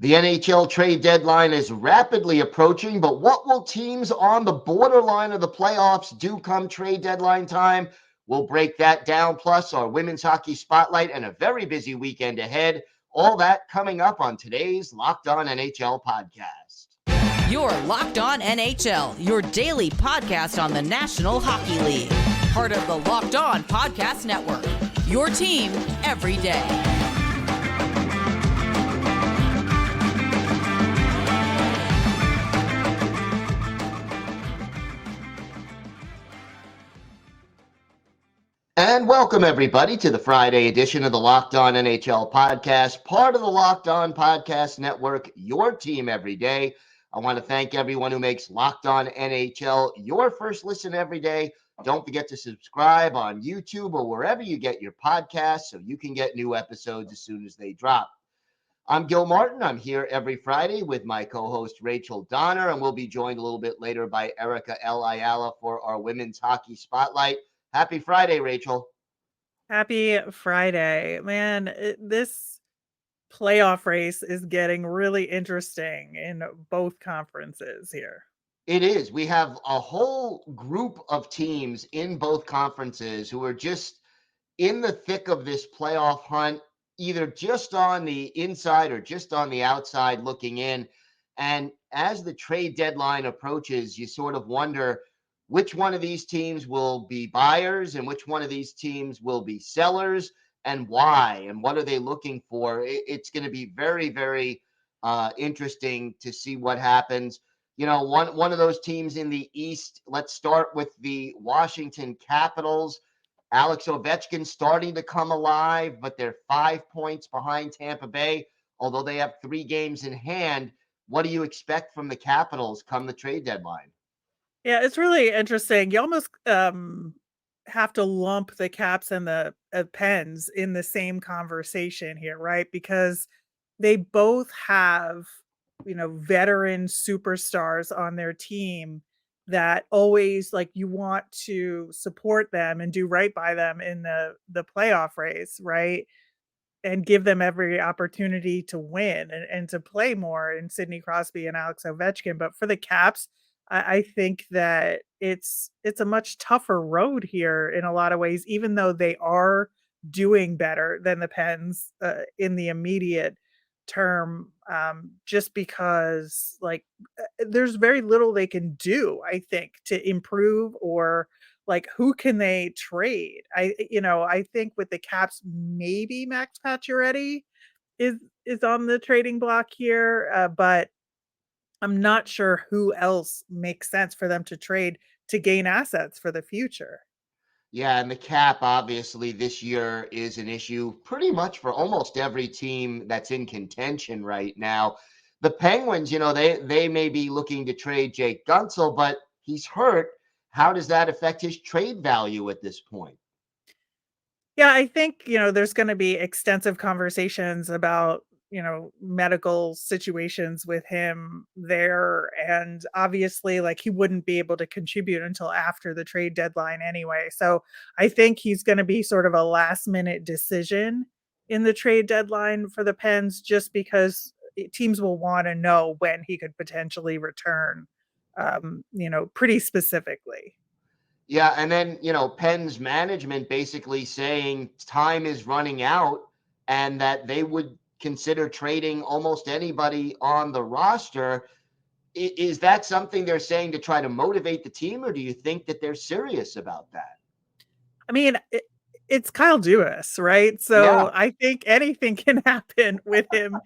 The NHL trade deadline is rapidly approaching, but what will teams on the borderline of the playoffs do come trade deadline time? We'll break that down, plus our women's hockey spotlight and a very busy weekend ahead. All that coming up on today's Locked On NHL podcast. You're Locked On NHL, your daily podcast on the National Hockey League. Part of the Locked On Podcast Network, your team every day. And welcome, everybody, to the Friday edition of the Locked On NHL podcast, part of the Locked On Podcast Network, your team every day. I want to thank everyone who makes Locked On NHL your first listen every day. Don't forget to subscribe on YouTube or wherever you get your podcasts so you can get new episodes as soon as they drop. I'm Gil Martin. I'm here every Friday with my co-host Rachel Donner, and we'll be joined a little bit later by Erica L. Ayala for our women's hockey spotlight. Happy Friday, Rachel. Happy Friday. Man, this playoff race is getting really interesting in both conferences here. It is. We have a whole group of teams in both conferences who are just in the thick of this playoff hunt, either just on the inside or just on the outside looking in. And as the trade deadline approaches, you sort of wonder which one of these teams will be buyers and which one of these teams will be sellers and why, and what are they looking for. It's going to be very, very interesting to see what happens. You know, one of those teams in the East, let's start with the Washington Capitals. Alex Ovechkin starting to come alive, but they're 5 points behind Tampa Bay, although they have 3 games in hand. What do you expect from the Capitals come the trade deadline? Yeah, it's really interesting. You almost have to lump the Caps and the Pens in the same conversation here, right? Because they both have, veteran superstars on their team that always you want to support them and do right by them in the playoff race, right? And give them every opportunity to win and to play more in Sidney Crosby and Alex Ovechkin. But for the Caps, I think that it's a much tougher road here in a lot of ways, even though they are doing better than the Pens in the immediate term, just because there's very little they can do, I think, to improve, or who can they trade? I think with the Caps, maybe Max Pacioretty is on the trading block here, but I'm not sure who else makes sense for them to trade to gain assets for the future. Yeah, and the cap, obviously, this year is an issue pretty much for almost every team that's in contention right now. The Penguins, they may be looking to trade Jake Guentzel, but he's hurt. How does that affect his trade value at this point? Yeah, I think, there's going to be extensive conversations about, medical situations with him there. And obviously, he wouldn't be able to contribute until after the trade deadline anyway. So I think he's going to be sort of a last minute decision in the trade deadline for the Pens, just because teams will want to know when he could potentially return, pretty specifically. Yeah, and then, Penn's management basically saying time is running out and that they would consider trading almost anybody on the roster. Is that something they're saying to try to motivate the team, or do you think that they're serious about that? I mean, it's Kyle Dubas, right? So Yeah. I think anything can happen with him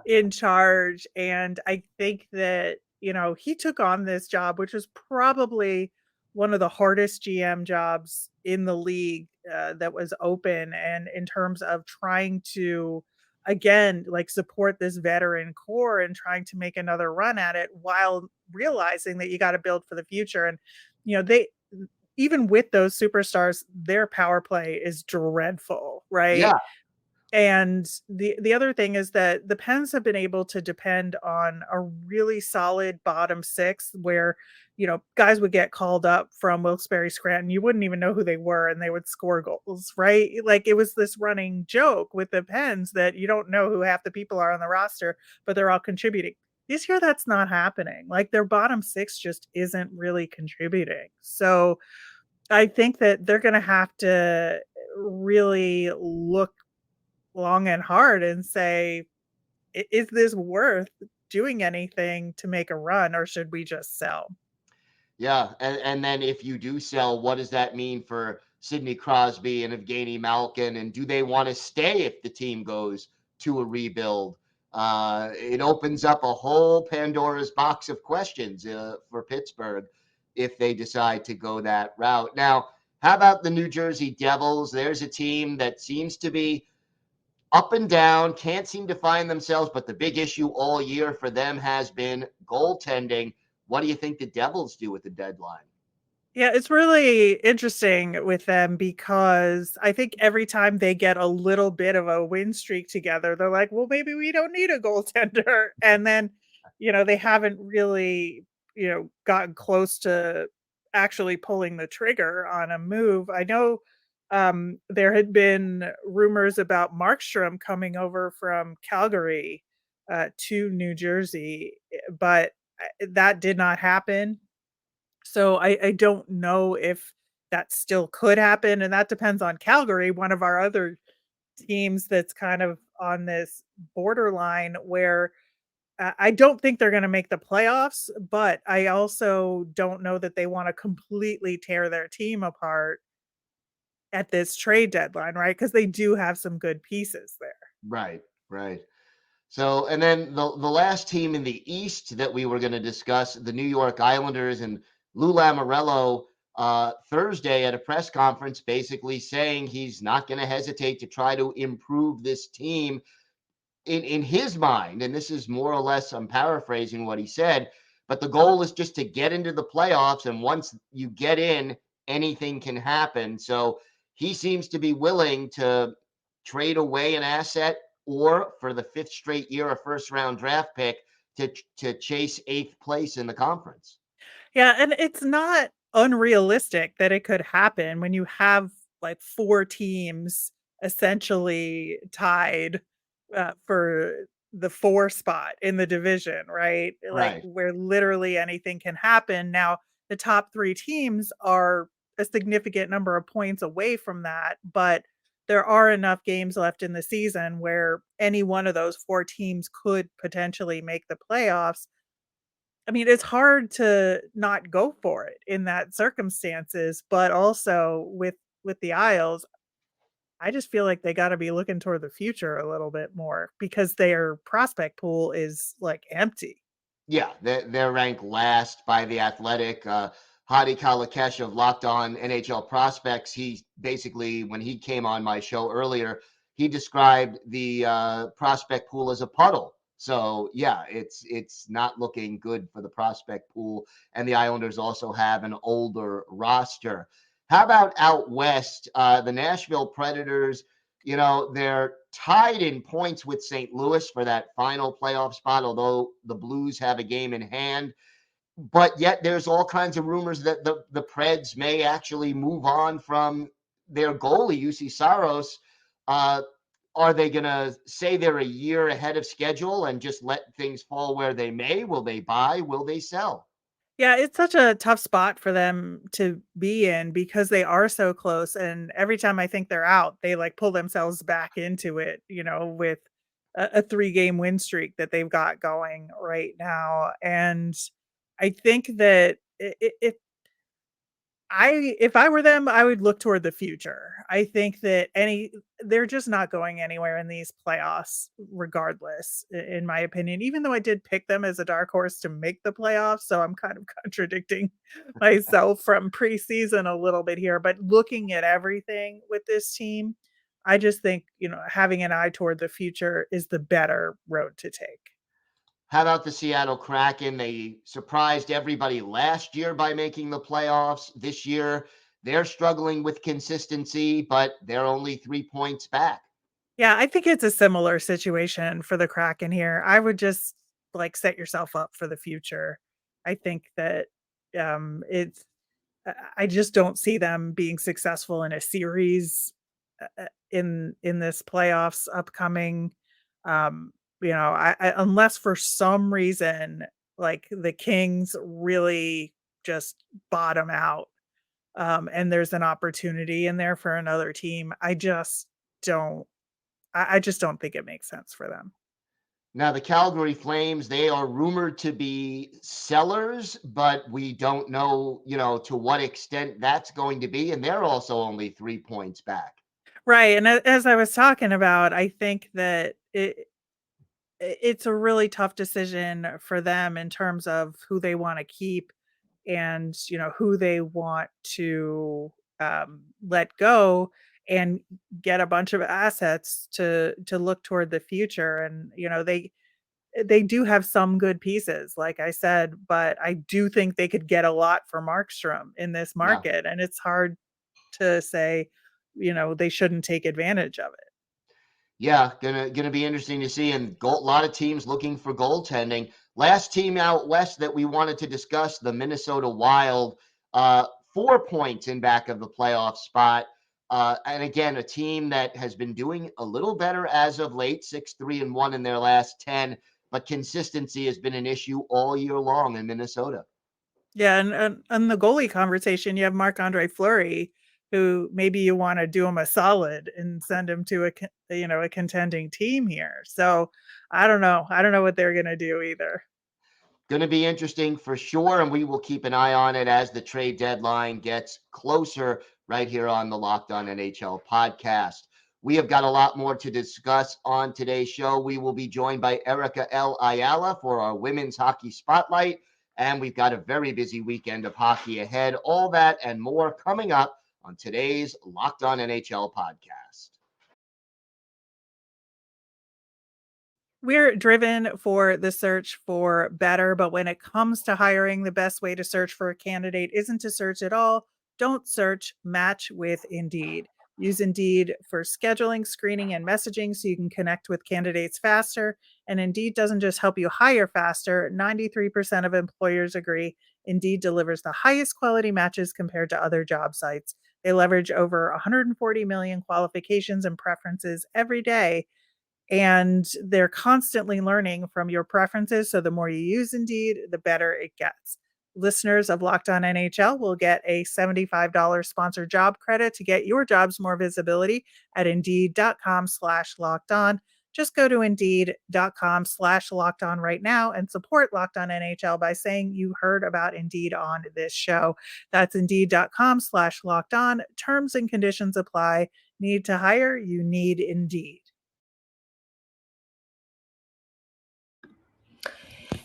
in charge. And I think that, he took on this job, which was probably one of the hardest GM jobs in the league that was open. And in terms of trying to, again, support this veteran core and trying to make another run at it while realizing that you got to build for the future. And, they, even with those superstars, their power play is dreadful, right? Yeah. And the other thing is that the Pens have been able to depend on a really solid bottom six where, guys would get called up from Wilkes-Barre Scranton. You wouldn't even know who they were, and they would score goals, right? Like, it was this running joke with the Pens that you don't know who half the people are on the roster, but they're all contributing. This year, that's not happening. Like, their bottom six just isn't really contributing. So I think that they're going to have to really look long and hard and say, is this worth doing anything to make a run, or should we just sell? Yeah, and then if you do sell, what does that mean for Sidney Crosby and Evgeny Malkin? And do they want to stay if the team goes to a rebuild? It opens up a whole Pandora's box of questions for Pittsburgh if they decide to go that route. Now, how about the New Jersey Devils? There's a team that seems to be up and down, can't seem to find themselves, but the big issue all year for them has been goaltending. What do you think the Devils do with the deadline? Yeah, it's really interesting with them because I think every time they get a little bit of a win streak together, they're like, well, maybe we don't need a goaltender. And then, they haven't really, gotten close to actually pulling the trigger on a move. I know there had been rumors about Markstrom coming over from Calgary to New Jersey, but that did not happen. So I don't know if that still could happen, and that depends on Calgary, one of our other teams that's kind of on this borderline where I don't think they're gonna make the playoffs, but I also don't know that they wanna completely tear their team apart at this trade deadline, right? Because they do have some good pieces there. Right, right. So, and then the last team in the East that we were going to discuss, the New York Islanders, and Lou Lamoriello Thursday at a press conference basically saying he's not going to hesitate to try to improve this team in his mind. And this is more or less, I'm paraphrasing what he said, but the goal is just to get into the playoffs. And once you get in, anything can happen. So he seems to be willing to trade away an asset or for the fifth straight year, a first round draft pick to chase eighth place in the conference. Yeah, and it's not unrealistic that it could happen when you have like 4 teams essentially tied for the 4 spot in the division, right? Like, Right. where literally anything can happen. Now, the top 3 teams are a significant number of points away from that, but there are enough games left in the season where any one of those 4 teams could potentially make the playoffs. I mean, it's hard to not go for it in that circumstances, but also with the Isles, I just feel like they gotta be looking toward the future a little bit more because their prospect pool is, like, empty. Yeah, they're ranked last by the Athletic. Hadi Kalakesh of Locked On NHL Prospects. He basically, when he came on my show earlier, he described the prospect pool as a puddle. So yeah, it's not looking good for the prospect pool, and the Islanders also have an older roster. How about out west? The Nashville Predators. They're tied in points with St. Louis for that final playoff spot, although the Blues have a game in hand. But yet there's all kinds of rumors that the Preds may actually move on from their goalie, UC Saros. Uh, are they going to say they're a year ahead of schedule and just let things fall where they may? Will they buy? Will they sell? Yeah, it's such a tough spot for them to be in because they are so close, and every time I think they're out, they, like, pull themselves back into it, with a 3-game win streak that they've got going right now, and I think that I if I were them, I would look toward the future. I think that they're just not going anywhere in these playoffs regardless, in my opinion, even though I did pick them as a dark horse to make the playoffs, so I'm kind of contradicting myself from preseason a little bit here, but looking at everything with this team, I just think, having an eye toward the future is the better road to take. How about the Seattle Kraken? They surprised everybody last year by making the playoffs. This year, they're struggling with consistency, but they're only 3 points back. Yeah, I think it's a similar situation for the Kraken here. I would just, like, set yourself up for the future. I think that It's I just don't see them being successful in a series in this playoffs upcoming. Um, unless for some reason like the Kings really just bottom out, and there's an opportunity in there for another team. Don't. I just don't think it makes sense for them. Now, the Calgary Flames, they are rumored to be sellers, but we don't know, to what extent that's going to be. And they're also only 3 points back. Right. And as I was talking about, I think that it's a really tough decision for them in terms of who they want to keep and who they want to let go and get a bunch of assets to look toward the future. And they do have some good pieces, like I said, but I do think they could get a lot for Markstrom in this Yeah. market, and it's hard to say they shouldn't take advantage of it. Yeah, gonna be interesting to see, and a lot of teams looking for goaltending. Last team out west that we wanted to discuss, the Minnesota Wild, 4 points in back of the playoff spot, and again, a team that has been doing a little better as of late, 6-3-1 in their last 10, but consistency has been an issue all year long in Minnesota. Yeah, and the goalie conversation, you have Marc-Andre Fleury, who maybe you wanna do him a solid and send him to a contending team here. So, I don't know. I don't know what they're gonna do either. Going to be interesting for sure, and we will keep an eye on it as the trade deadline gets closer right here on the Locked On NHL podcast. We have got a lot more to discuss on today's show. We will be joined by Erica L. Ayala for our women's hockey spotlight, and we've got a very busy weekend of hockey ahead. All that and more coming up on today's Locked On NHL podcast. We're driven for the search for better, but when it comes to hiring, the best way to search for a candidate isn't to search at all. Don't search, match with Indeed. Use Indeed for scheduling, screening, and messaging so you can connect with candidates faster. And Indeed doesn't just help you hire faster, 93% of employers agree Indeed delivers the highest quality matches compared to other job sites. They leverage over 140 million qualifications and preferences every day, and they're constantly learning from your preferences. So the more you use Indeed, the better it gets. Listeners of Locked On NHL will get a $75 sponsored job credit to get your jobs more visibility at Indeed.com/locked on. Just go to Indeed.com/locked on right now and support Locked On NHL by saying you heard about Indeed on this show. That's Indeed.com/locked on. Terms and conditions apply. Need to hire? You need Indeed.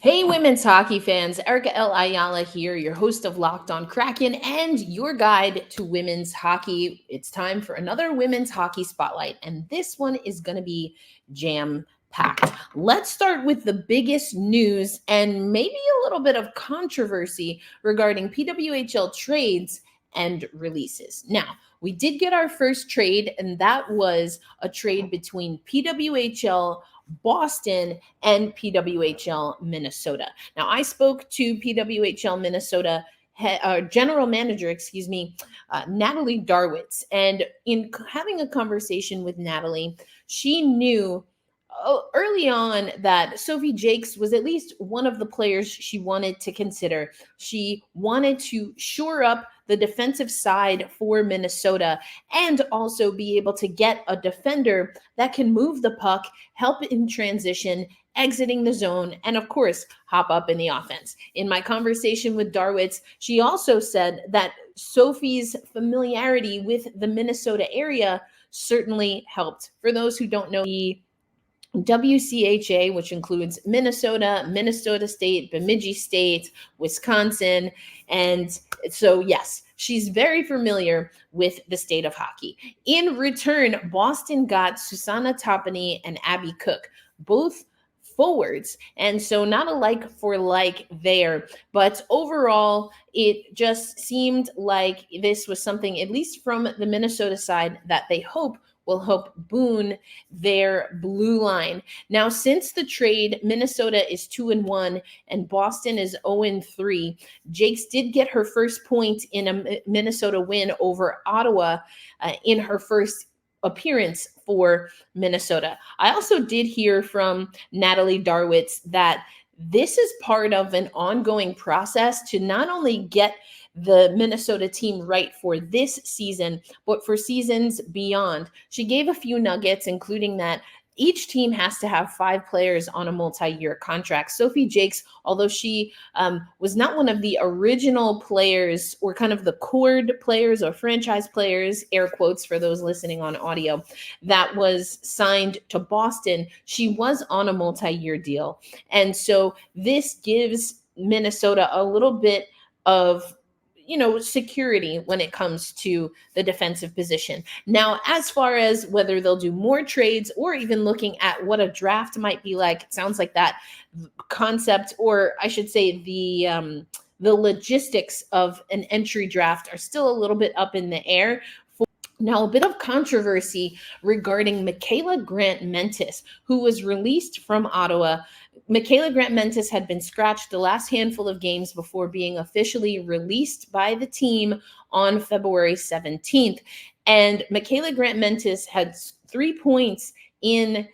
Hey, women's hockey fans, Erica L. Ayala here, your host of Locked On Kraken and your guide to women's hockey. It's time for another women's hockey spotlight, and this one is going to be jam-packed. Let's start with the biggest news and maybe a little bit of controversy regarding PWHL trades and releases. Now, we did get our first trade, and that was a trade between PWHL Boston and PWHL Minnesota. Now, I spoke to PWHL Minnesota general manager, Natalie Darwitz. And in having a conversation with Natalie, she knew early on that Sophie Jakes was at least one of the players she wanted to consider. She wanted to shore up the defensive side for Minnesota and also be able to get a defender that can move the puck, help in transition, exiting the zone, and of course, hop up in the offense. In my conversation with Darwitz, she also said that Sophie's familiarity with the Minnesota area certainly helped. For those who don't know, the WCHA, which includes Minnesota, Minnesota State, Bemidji State, Wisconsin. And so, yes, she's very familiar with the state of hockey. In return, Boston got Susanna Topany and Abby Cook, both forwards. And so not a like for like there, but overall, it just seemed like this was something, at least from the Minnesota side, that they hope will help boon their blue line. Now, since the trade, Minnesota is 2-1 and Boston is 0-3. Jakes did get her first point in a Minnesota win over Ottawa in her first appearance for Minnesota. I also did hear from Natalie Darwitz that this is part of an ongoing process to not only get the Minnesota team right for this season, but for seasons beyond. She gave a few nuggets, including that each team has to have 5 players on a multi-year contract. Sophie Jakes, although she was not one of the original players or kind of the cord players or franchise players, air quotes for those listening on audio, that was signed to Boston, she was on a multi-year deal. And so this gives Minnesota a little bit of security when it comes to the defensive position. Now, as far as whether they'll do more trades or even looking at what a draft might be like, it sounds like that concept, or I should say the logistics of an entry draft are still a little bit up in the air. Now, a bit of controversy regarding Michaela Grant-Mentis, who was released from Ottawa. Michaela Grant-Mentis had been scratched the last handful of games before being officially released by the team on February 17th. And Michaela Grant-Mentis had 3 points in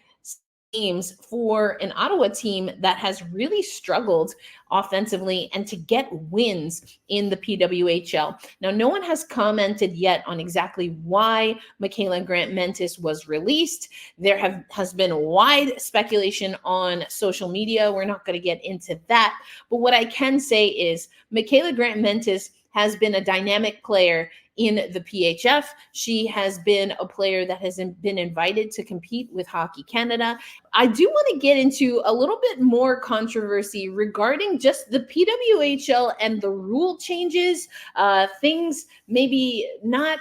games for an Ottawa team that has really struggled offensively and to get wins in the PWHL. Now, no one has commented yet on exactly why Michaela Grant-Mentis was released. There has been wide speculation on social media. We're not going to get into that. But what I can say is Michaela Grant-Mentis has been a dynamic player in the PHF. She has been a player that has been invited to compete with Hockey Canada. I do want to get into a little bit more controversy regarding just the PWHL and the rule changes, things maybe not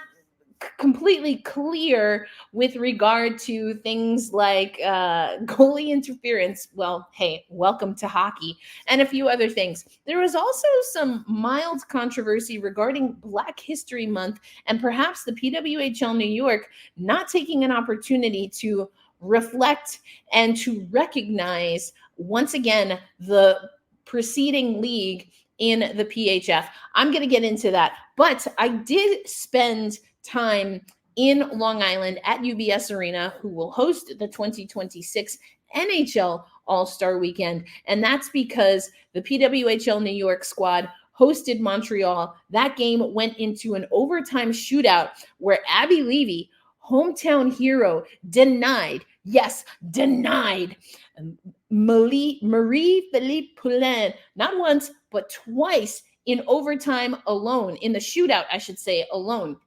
completely clear with regard to things like goalie interference. Well, hey, welcome to hockey, and a few other things. There was also some mild controversy regarding Black History Month and perhaps the PWHL New York not taking an opportunity to reflect and to recognize once again the preceding league in the PHF. I'm going to get into that, but I did spend time in Long Island at UBS Arena, who will host the 2026 NHL All-Star Weekend. And that's because the PWHL New York squad hosted Montreal. That game went into an overtime shootout where Abby Levy, hometown hero, denied Marie-Philippe Poulin, not once, but twice in overtime alone, in the shootout, I should say, alone.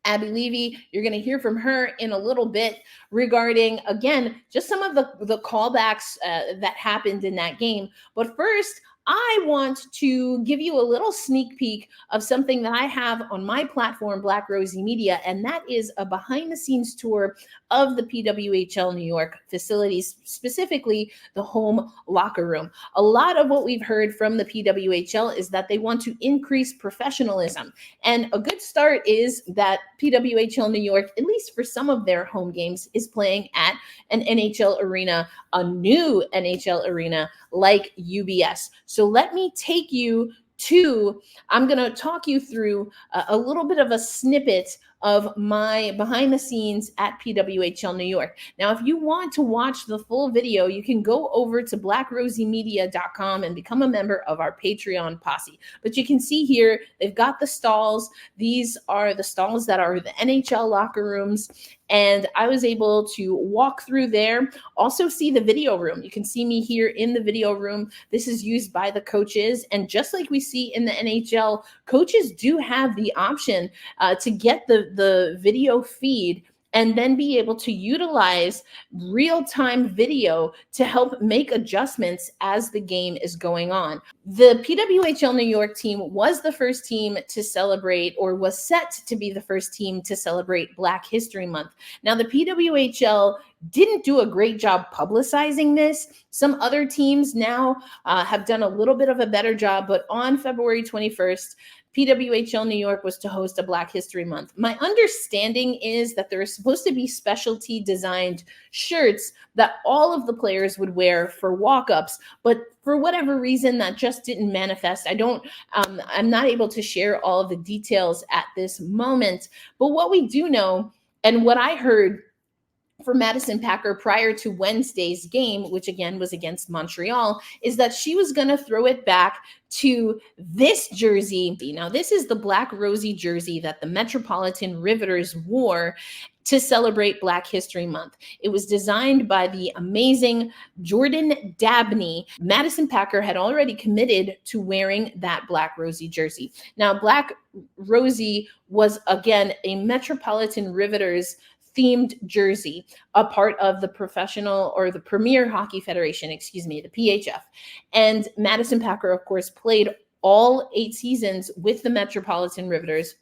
Abby Levy, you're going to hear from her in a little bit regarding, again, just some of the callbacks that happened in that game. But first, I want to give you a little sneak peek of something that I have on my platform, Black Rosie Media, and that is a behind-the-scenes tour of the PWHL New York facilities, specifically the home locker room. A lot of what we've heard from the PWHL is that they want to increase professionalism, and a good start is that PWHL New York, at least for some of their home games, is playing at an NHL arena, a new NHL arena like UBS. So let me take you to, I'm going to talk you through a little bit of a snippet of my behind the scenes at PWHL New York. Now, if you want to watch the full video, you can go over to blackrosiemedia.com and become a member of our Patreon posse. But you can see here, they've got the stalls. These are the stalls that are the NHL locker rooms. And I was able to walk through there, also see the video room. You can see me here in the video room. This is used by the coaches. And just like we see in the NHL, coaches do have the option to get the video feed and then be able to utilize real-time video to help make adjustments as the game is going on. The PWHL New York team was the first team to celebrate, or was set to be the first team to celebrate Black History Month. Now, the PWHL didn't do a great job publicizing this. Some other teams now have done a little bit of a better job, but on February 21st, PWHL New York was to host a Black History Month. My understanding is that there is supposed to be specialty designed shirts that all of the players would wear for walk-ups, but for whatever reason, that just didn't manifest. I'm not able to share all of the details at this moment, but what we do know, and what I heard for Madison Packer prior to Wednesday's game, which again was against Montreal, is that she was going to throw it back to this jersey. Now, this is the black rosy jersey that the Metropolitan Riveters wore to celebrate Black History Month. It was designed by the amazing Jordan Dabney. Madison Packer had already committed to wearing that black rosy jersey. Now, black rosy was, again, a Metropolitan Riveters themed jersey, a part of the professional, or the Premier Hockey Federation, the PHF. And Madison Packer, of course, played all 8 seasons with the Metropolitan Riveters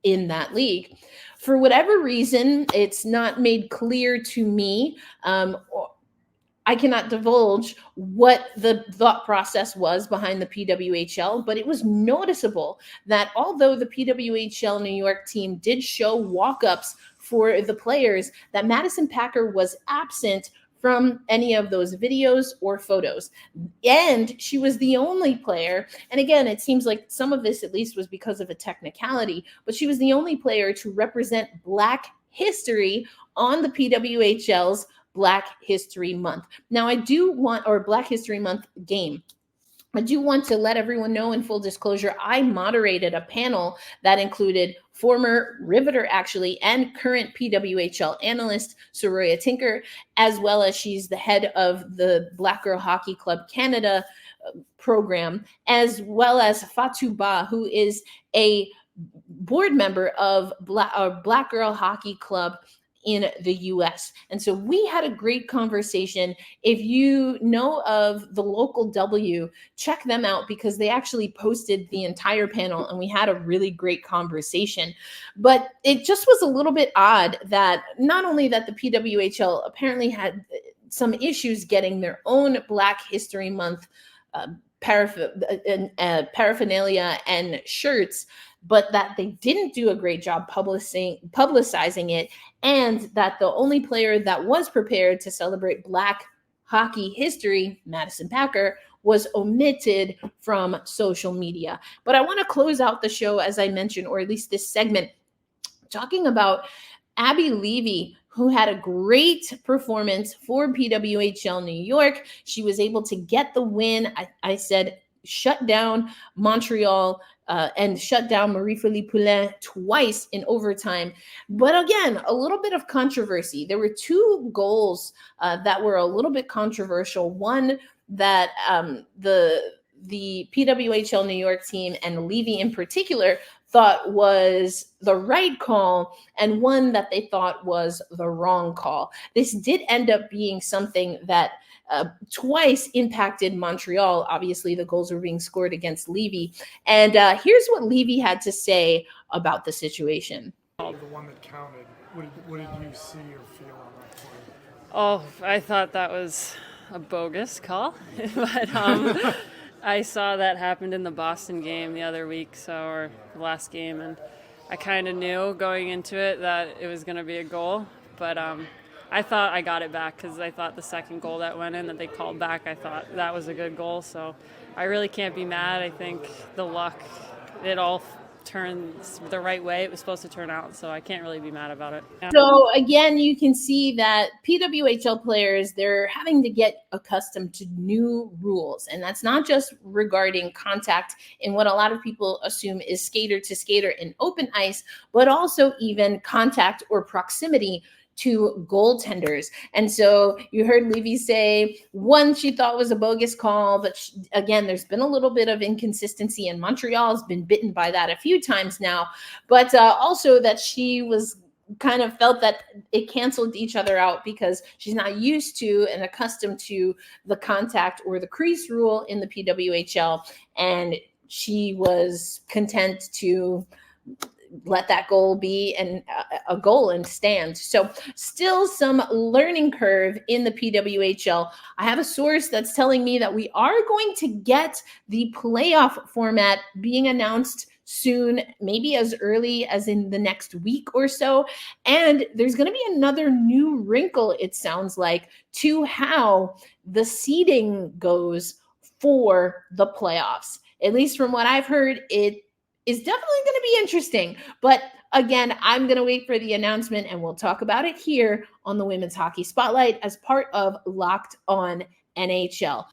in that league. For whatever reason, it's not made clear to me. I cannot divulge what the thought process was behind the PWHL, but it was noticeable that although the PWHL New York team did show walk-ups for the players, that Madison Packer was absent from any of those videos or photos. And she was the only player, and again, it seems like some of this at least was because of a technicality, but she was the only player to represent Black history on the PWHL's Black History Month. Now, Black History Month game. I do want to let everyone know, in full disclosure, I moderated a panel that included former Riveter, and current PWHL analyst, Soraya Tinker, as well as she's the head of the Black Girl Hockey Club Canada program, as well as Fatou Ba, who is a board member of Black Girl Hockey Club in the US. And so we had a great conversation. If you know of the Local W, check them out, because they actually posted the entire panel and we had a really great conversation. But it just was a little bit odd that not only that the PWHL apparently had some issues getting their own Black History Month paraphernalia and shirts, but that they didn't do a great job publicizing it, and that the only player that was prepared to celebrate Black hockey history, Madison Packer, was omitted from social media. But I want to close out the show, as I mentioned, or at least this segment, talking about Abby Levy, who had a great performance for PWHL New York. She was able to get the win. I said shut down Montreal and shut down Marie-Philippe Poulin twice in overtime. But again, a little bit of controversy. There were 2 goals that were a little bit controversial. One that the PWHL New York team, and Levy in particular, thought was the right call, and one that they thought was the wrong call. This did end up being something that twice impacted Montreal. Obviously, the goals were being scored against Levy. And here's what Levy had to say about the situation. The one that counted, what did you see or feel on that play? Oh, I thought that was a bogus call. But I saw that happened in the Boston game the other week, or the last game, and I kind of knew going into it that it was going to be a goal. But I thought I got it back, because I thought the second goal that went in that they called back, I thought that was a good goal. So I really can't be mad. I think the luck, it all turns the right way it was supposed to turn out, so I can't really be mad about it. Yeah. So again, you can see that PWHL players, they're having to get accustomed to new rules, and that's not just regarding contact in what a lot of people assume is skater to skater in open ice, but also even contact or proximity to goaltenders. And so you heard Levy say one she thought was a bogus call, but again, there's been a little bit of inconsistency, and Montreal has been bitten by that a few times now, but also that she was kind of felt that it canceled each other out because she's not used to and accustomed to the contact or the crease rule in the PWHL. And she was content to let that goal be a goal and stand. So still some learning curve in the PWHL. I have a source that's telling me that we are going to get the playoff format being announced soon, maybe as early as in the next week or so. And there's going to be another new wrinkle, it sounds like, to how the seeding goes for the playoffs. At least from what I've heard, it is definitely going to be interesting. But again, I'm going to wait for the announcement and we'll talk about it here on the Women's Hockey Spotlight as part of Locked On NHL.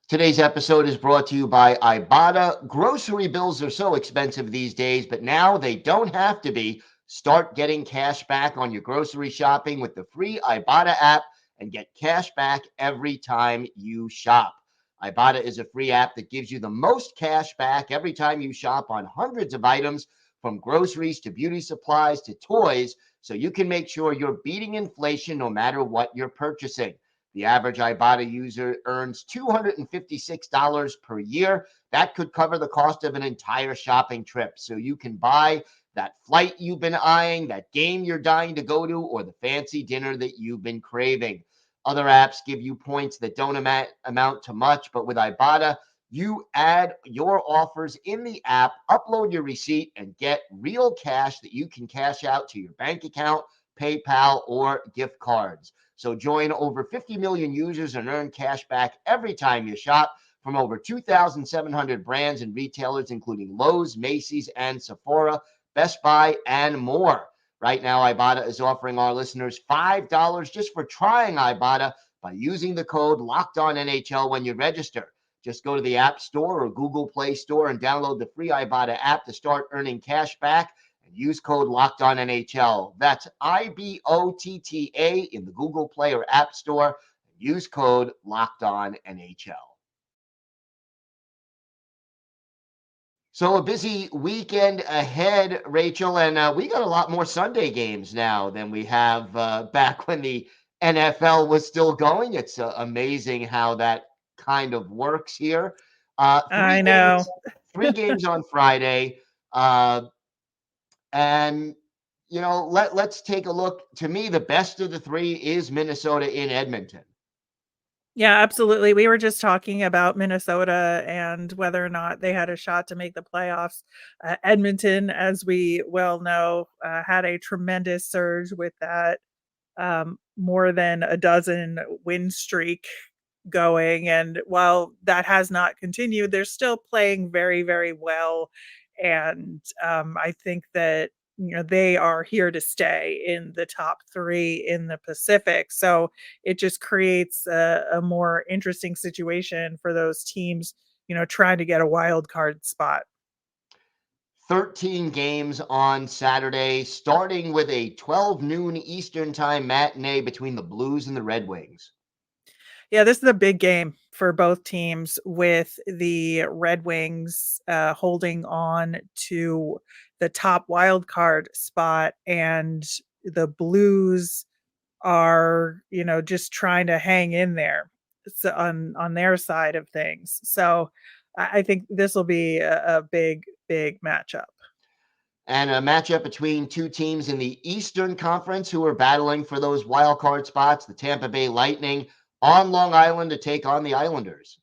Today's episode is brought to you by Ibotta. Grocery bills are so expensive these days, but now they don't have to be. Start getting cash back on your grocery shopping with the free Ibotta app and get cash back every time you shop. Ibotta is a free app that gives you the most cash back every time you shop on hundreds of items, from groceries to beauty supplies to toys, so you can make sure you're beating inflation no matter what you're purchasing. The average Ibotta user earns $256 per year. That could cover the cost of an entire shopping trip. So you can buy that flight you've been eyeing, that game you're dying to go to, or the fancy dinner that you've been craving. Other apps give you points that don't amount to much, but with Ibotta, you add your offers in the app, upload your receipt, and get real cash that you can cash out to your bank account, PayPal, or gift cards. So join over 50 million users and earn cash back every time you shop from over 2,700 brands and retailers, including Lowe's, Macy's, and Sephora, Best Buy, and more. Right now, Ibotta is offering our listeners $5 just for trying Ibotta by using the code LOCKEDONNHL when you register. Just go to the App Store or Google Play Store and download the free Ibotta app to start earning cash back and use code LOCKEDONNHL. That's IBOTTA in the Google Play or App Store. Use code LOCKEDONNHL. So a busy weekend ahead, Rachel, and we got a lot more Sunday games now than we have back when the NFL was still going. It's amazing how that kind of works here. I know. 3 games on Friday, and let's take a look. To me, the best of the 3 is Minnesota in Edmonton. Yeah, absolutely. We were just talking about Minnesota and whether or not they had a shot to make the playoffs. Edmonton, as we well know, had a tremendous surge with that more than a dozen win streak going. And while that has not continued, they're still playing very, very well. And I think that they are here to stay in the top 3 in the Pacific. So it just creates a more interesting situation for those teams, trying to get a wild card spot. 13 games on Saturday, starting with a 12 noon Eastern time matinee between the Blues and the Red Wings. Yeah, this is a big game for both teams, with the Red Wings holding on to the top wild card spot, and the Blues are, just trying to hang in there on their side of things. So I think this will be a big, big matchup. And a matchup between 2 teams in the Eastern Conference who are battling for those wild card spots, the Tampa Bay Lightning on Long Island to take on the Islanders.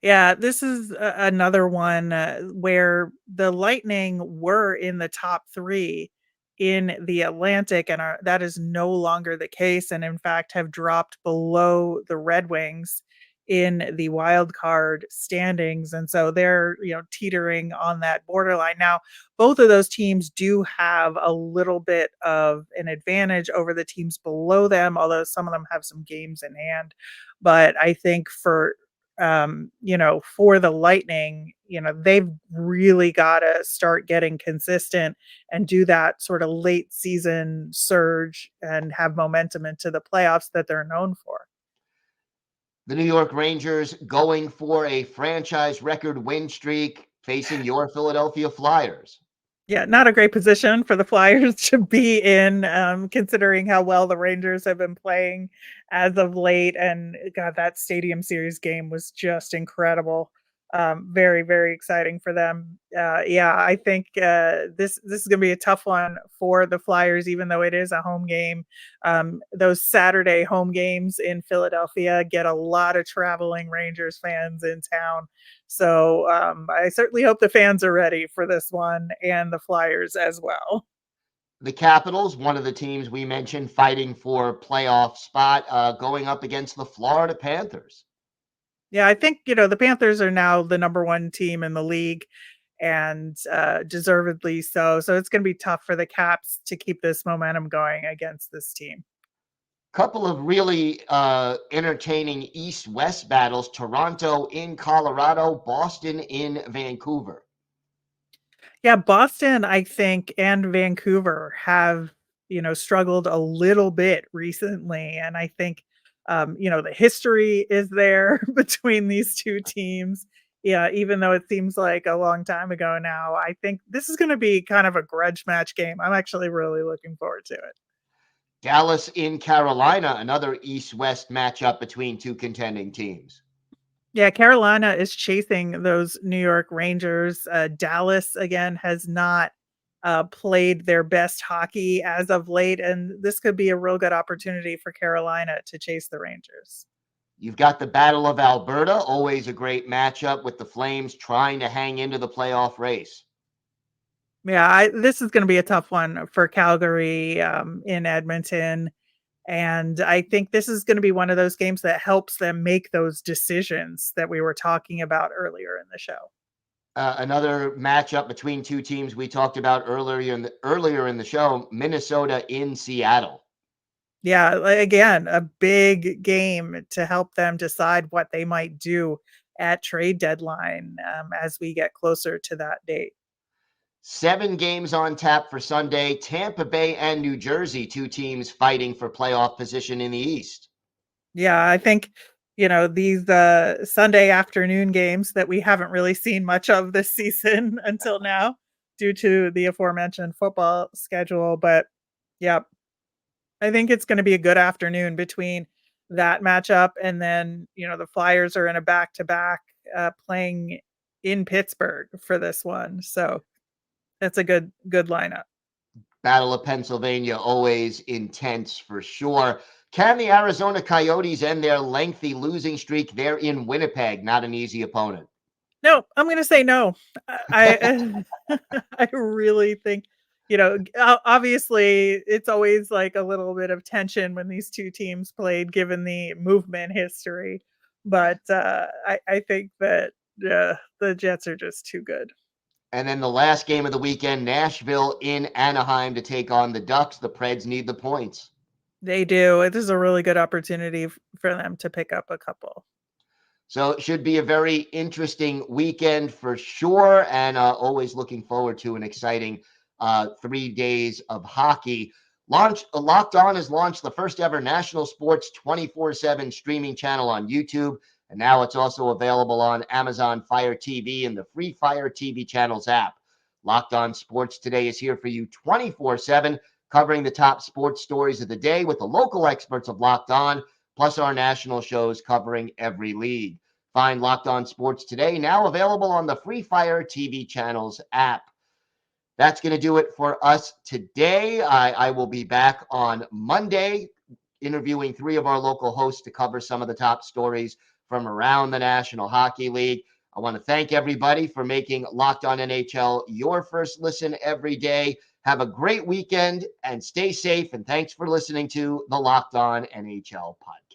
Yeah, this is another one where the Lightning were in the top 3 in the Atlantic, and that is no longer the case, and in fact have dropped below the Red Wings in the wild card standings. And so they're, teetering on that borderline. Now, both of those teams do have a little bit of an advantage over the teams below them, although some of them have some games in hand. But I think for the Lightning, they've really got to start getting consistent and do that sort of late season surge and have momentum into the playoffs that they're known for. The New York Rangers going for a franchise record win streak, facing your Philadelphia Flyers. Yeah, not a great position for the Flyers to be in, considering how well the Rangers have been playing as of late. And God, that Stadium Series game was just incredible. Very, very exciting for them. Yeah, I think this is going to be a tough one for the Flyers, even though it is a home game. Those Saturday home games in Philadelphia get a lot of traveling Rangers fans in town. So I certainly hope the fans are ready for this one and the Flyers as well. The Capitals, one of the teams we mentioned fighting for playoff spot, going up against the Florida Panthers. Yeah, I think, the Panthers are now the number one team in the league and deservedly so. So it's going to be tough for the Caps to keep this momentum going against this team. Couple of really entertaining East-West battles. Toronto in Colorado, Boston in Vancouver. Yeah, Boston, I think, and Vancouver have, struggled a little bit recently. And I think, the history is there between these two teams. Yeah, even though it seems like a long time ago now, I think this is going to be kind of a grudge match game. I'm actually really looking forward to it. Dallas in Carolina, another East-West matchup between two contending teams. Yeah, Carolina is chasing those New York Rangers. Dallas, again, has not played their best hockey as of late, and this could be a real good opportunity for Carolina to chase the Rangers. You've got the Battle of Alberta, always a great matchup with the Flames trying to hang into the playoff race. Yeah, this is going to be a tough one for Calgary in Edmonton. And I think this is going to be one of those games that helps them make those decisions that we were talking about earlier in the show. Another matchup between two teams we talked about earlier in the show, Minnesota in Seattle. Yeah, again, a big game to help them decide what they might do at trade deadline as we get closer to that date. 7 games on tap for Sunday. Tampa Bay and New Jersey, two teams fighting for playoff position in the East. Yeah, I think, these Sunday afternoon games that we haven't really seen much of this season until now due to the aforementioned football schedule. But yeah, I think it's going to be a good afternoon between that matchup and then, the Flyers are in a back-to-back playing in Pittsburgh for this one. So that's a good lineup. Battle of Pennsylvania, always intense for sure. Can the Arizona Coyotes end their lengthy losing streak? They're in Winnipeg, not an easy opponent. No, I'm going to say no. I I really think, obviously it's always like a little bit of tension when these two teams played, given the movement history. But I think that the Jets are just too good. And then the last game of the weekend, Nashville in Anaheim to take on the Ducks. The Preds need the points. They do. This is a really good opportunity for them to pick up a couple. So it should be a very interesting weekend for sure. And always looking forward to an exciting 3 days of hockey. Locked On has launched the first ever national sports 24/7 streaming channel on YouTube. And now it's also available on Amazon Fire TV and the free Fire TV channels app. Locked On Sports Today is here for you 24/7, covering the top sports stories of the day with the local experts of Locked On, plus our national shows covering every league. Find Locked On Sports Today, now available on the free Fire TV channels app. That's going to do it for us today. I will be back on Monday interviewing 3 of our local hosts to cover some of the top stories from around the National Hockey League. I want to thank everybody for making Locked On NHL your first listen every day. Have a great weekend and stay safe. And thanks for listening to the Locked On NHL podcast.